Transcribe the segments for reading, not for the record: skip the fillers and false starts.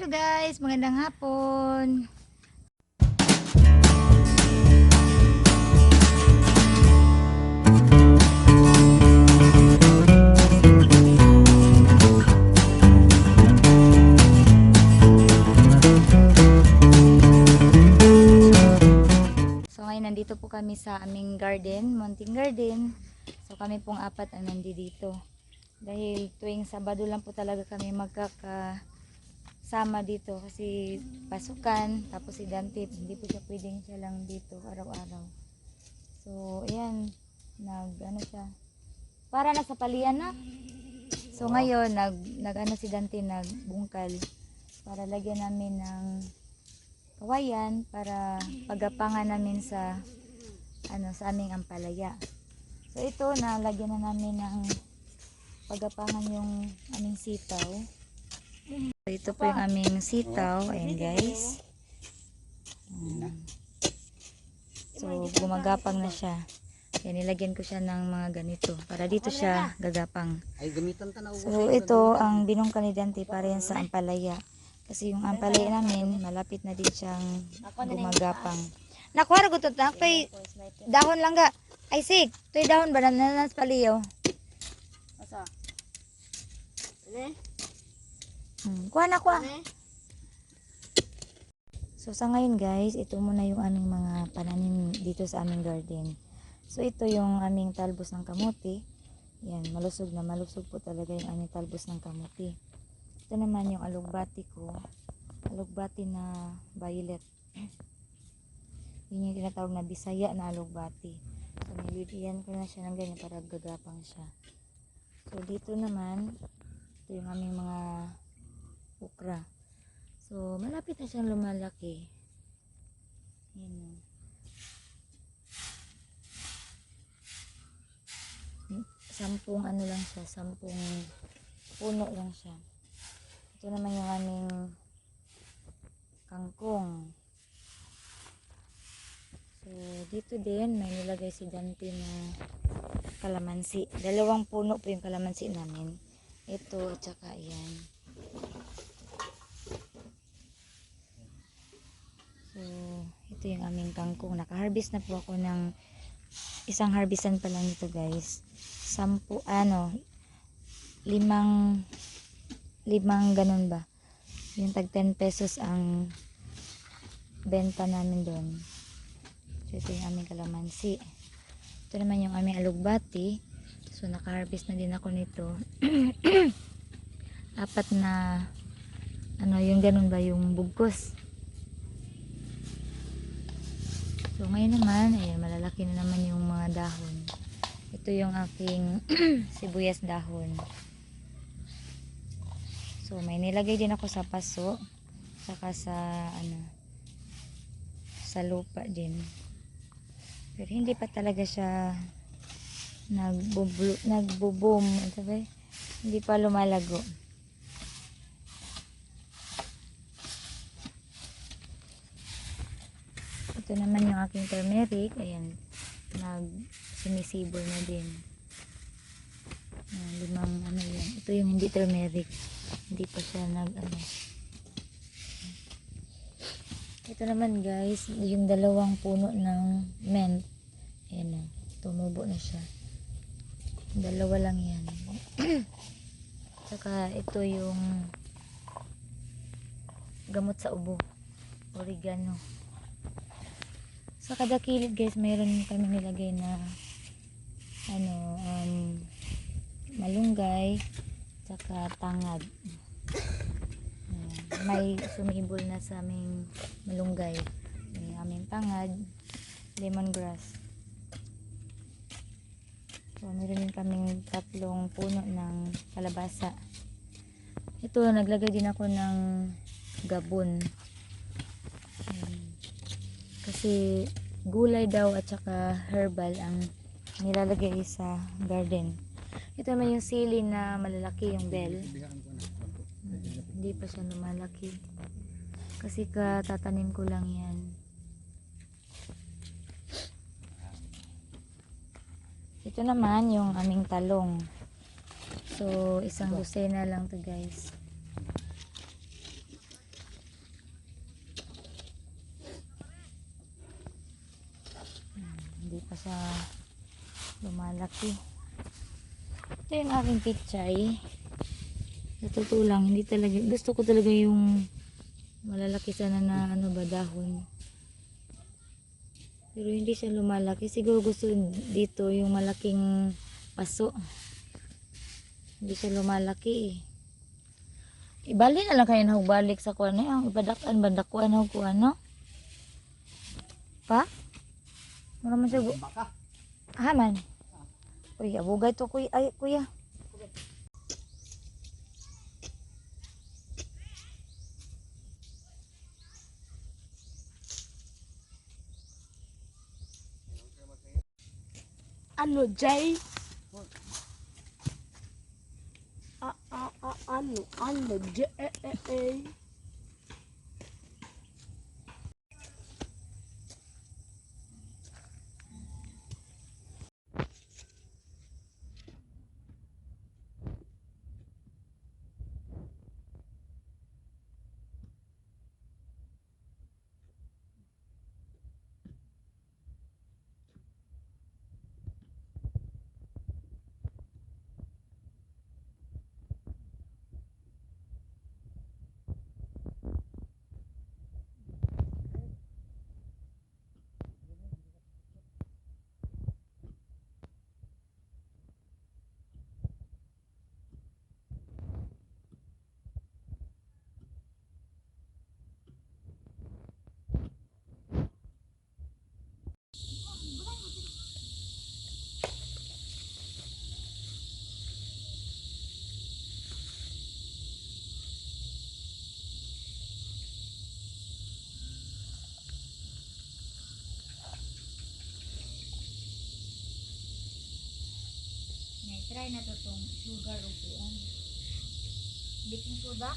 Hello guys, magandang hapon. So ngayon nandito po kami sa aming garden, mountain garden. So kami pong apat ang nandito. Dahil tuwing Sabado lang po talaga kami magkakasama dito kasi pasukan, tapos si Dante hindi po siya pwedeng siya lang dito araw-araw. So ayan, ano siya, para na sa palian na. So ngayon nag si Dante nagbungkal para lagyan namin ng kawayan para pagapangan namin sa sa aming ampalaya. So ito nalagyan na namin ng pagapangan yung aming sitaw. So, ito po yung aming sitaw. Ayan guys. So gumagapang na siya. Ayan, nilagyan ko siya ng mga ganito para dito siya gagapang. So ito ang binungkal ni Dante para yan sa ampalaya. Kasi yung ampalaya namin malapit na din siyang gumagapang. Nakuha ko ito. Nakapay dahon lang ga. Ay sik. Ito'y dahon ba na nanas paliyaw? Kuha na kuha. So sa ngayon guys, ito muna yung aming mga pananim dito sa aming garden. So ito yung aming talbos ng kamuti. Yan, malusog na malusog po talaga yung aming talbos ng kamuti. Ito naman yung alugbati ko. Alugbati na violet. Yun yung tinatawag na Bisaya na alugbati. So nililian ko na siya ng ganyan para gagapang siya. So dito naman, ito yung aming mga okra. So malapit na siyang lumalaki. Yan. Sampung ano lang siya, 10 puno lang siya. Ito naman yung aming kangkong. So dito din may nilagay si Dante na kalamansi. 2 puno po yung kalamansi namin. Ito at saka yan. So ito yung aming kangkong. Naka-harvest na po ako ng isang harvestan pa lang ito guys. 5 ganun ba. Yung tag 10 pesos ang benta namin doon. So ito yung aming kalamansi. Ito naman yung aming alugbati. So naka-harvest na din ako nito. 4 na yung ganun ba yung bugkos. So ngayon naman, ayan, malalaki na naman yung mga dahon. Ito yung aking sibuyas dahon. So may nilagay din ako sa paso, saka sa sa lupa din. Pero hindi pa talaga siya nagbo-boom, sabi? Hindi pa lumalago. Ito naman yung aking turmeric, ayan, sumisibol na din. 5 yan. Ito yung hindi turmeric, hindi pa siya Ito naman guys, yung 2 puno ng mint. Ayan, tumubo na siya. 2 lang yan. Saka ito yung gamot sa ubo, oregano. Sa kada kilid guys, mayroon kami nilagay na malunggay, saka tangad. May sumibol na sa aming malunggay, may aming tangad, lemongrass. So meron din kaming 3 puno ng kalabasa. Ito naglagay din ako ng gabon. Kasi gulay daw at saka herbal ang nilalagay sa garden. Ito naman yung sili na malalaki, yung bell. Hindi pa siya lumalaki. Kasi katatanim ko lang yan. Ito naman yung aming talong. So isang dosena lang to guys. hindi pa siya lumalaki. Ito yung aking pichay. Sa totoo lang, hindi talaga, gusto ko talaga yung malalaki sana na ano ba, dahon. Pero hindi siya lumalaki. Siguro gusto dito yung malaking paso. Hindi siya lumalaki eh. Ibali na lang kayo na balik sa kuwan eh. Ang ibadakan, bandakuan na kuwan, no? Pa? Mura man siya. Haman. Uy, abugay to kuya. Ay, kuya. Ano, Jay? Ano, Jay? Try na to tong sugar upuan. Baking soda.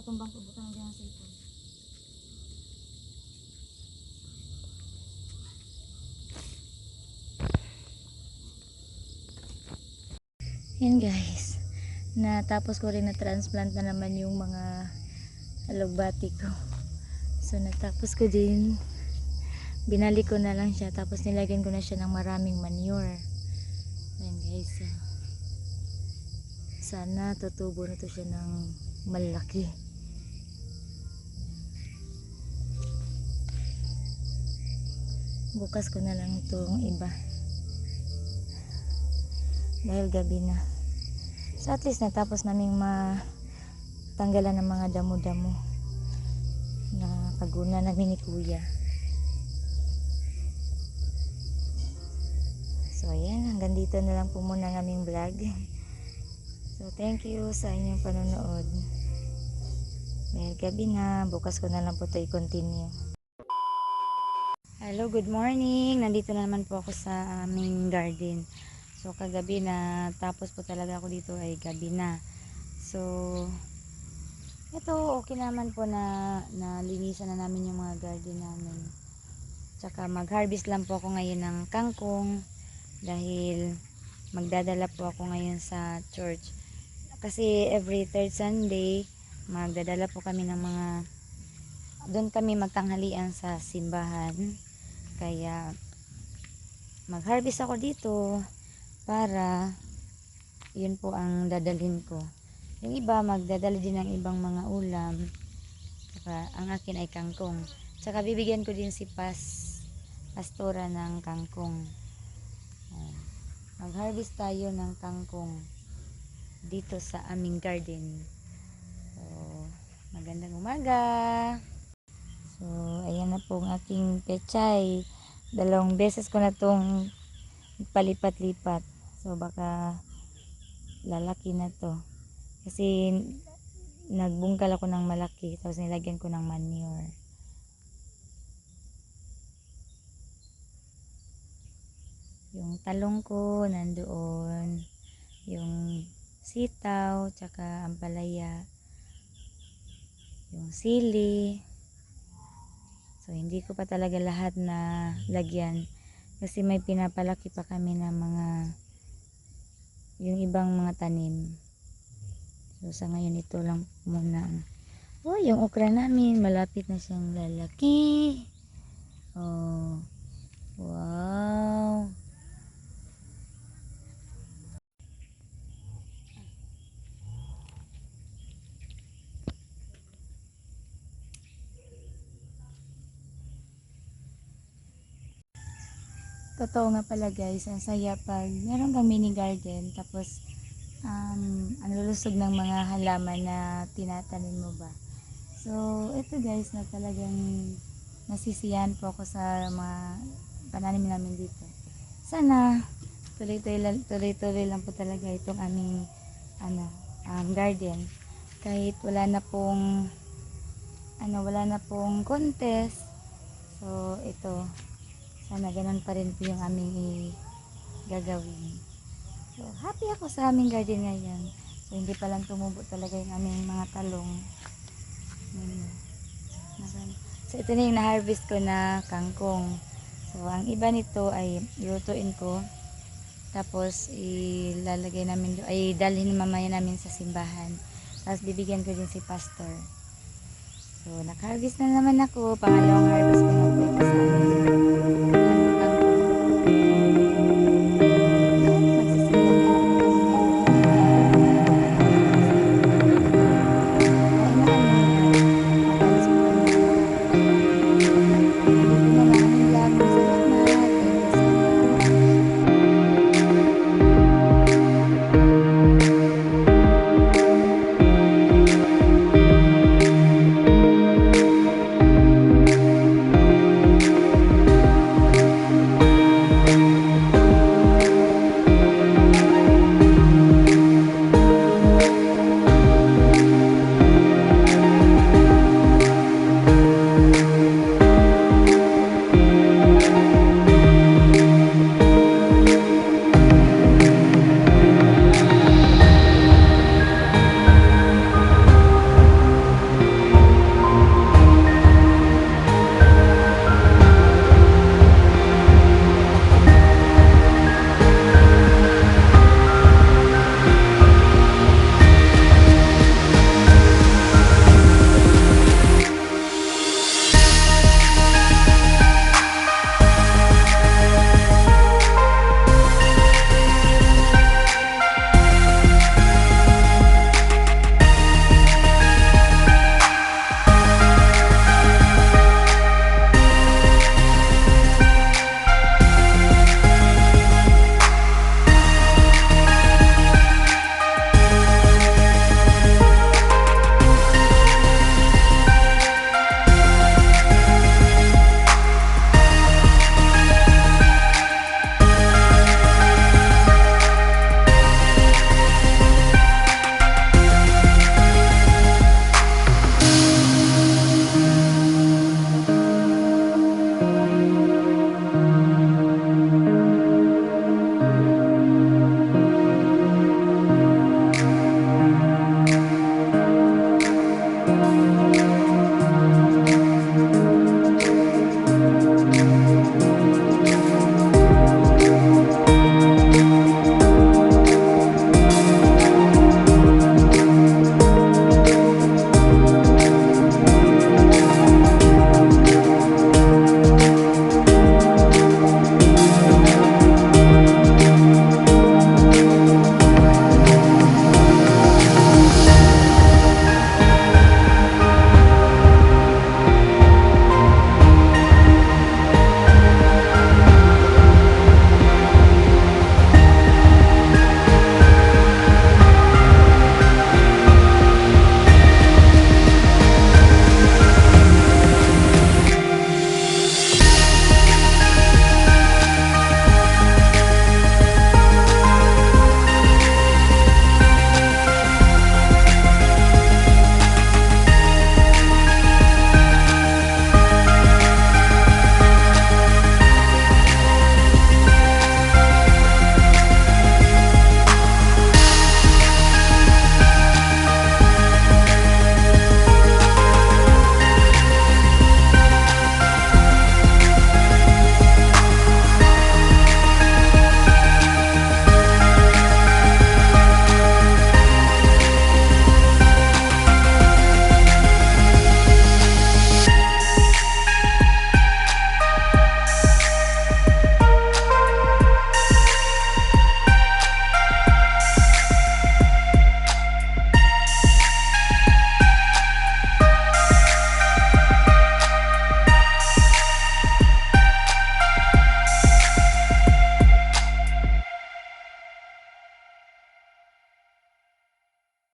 Tumbang kubutan na dyan ang cellphone. Yan guys. Natapos ko rin na transplant na naman yung mga alugbati ko. So natapos ko din. Binalik ko na lang siya. Tapos nilagyan ko na siya ng maraming manure. Yan guys. Sana tutubo na to siya ng malaki. Bukas ko na lang itong iba dahil gabi na. So at least natapos naming matanggalan ng mga damo-damo na paguna namin ni kuya. So ayan, hanggang dito na lang po muna ang aming vlog. So thank you sa inyong panonood. Dahil gabi na, bukas ko na lang po ito i-continue. Hello, good morning. Nandito na naman po ako sa aming garden. So kagabi na tapos po talaga ako dito ay gabi na. So ito okay naman po na nalinisan na namin yung mga garden namin. Tsaka mag-harvest lang po ako ngayon ng kangkong dahil magdadala po ako ngayon sa church. Kasi every third Sunday magdadala po kami ng mga, doon kami magtanghalian sa simbahan. Kaya mag-harvest ako dito para yun po ang dadalhin ko. Yung iba magdadala din ng ibang mga ulam. Saka ang akin ay kangkong. Saka bibigyan ko din si pastora ng kangkong. Mag-harvest tayo ng kangkong dito sa aming garden. So magandang umaga. So ayan na po ang aking pechay. 2 beses ko na itong palipat-lipat. So baka lalaki na to. Kasi nagbungkal ako ng malaki tapos nilagyan ko ng manure. Yung talong ko nandoon, yung sitaw, tsaka ampalaya, yung sili. So hindi ko pa talaga lahat na lagyan kasi may pinapalaki pa kami ng mga yung ibang mga tanim. So sa ngayon ito lang muna. Oh, yung okra namin malapit na siyang lalaki. Oh, wow. Totoo nga pala guys, ang saya pag meron kang mini garden tapos ang lulusog ng mga halaman na tinatanim mo ba. So, ito guys na talagang nasisiyahan po ako sa mga pananim namin dito. Sana tuloy-tuloy lang po talaga itong aming garden. Kahit wala na pong contest. So, ito sana ganun pa rin po yung aming gagawin. So, happy ako sa aming garden ngayon. So, hindi pa lang tumubo talaga yung aming mga talong. So, ito na yung na-harvest ko na kangkong. So, ang iba nito ay lutuin ko. Tapos, ilalagay namin, ay dalhin mamaya namin sa simbahan. Tapos, bibigyan ko din si pastor. So, naka-harvest na naman ako. Pangalawang harvest ko na po ito sa amin.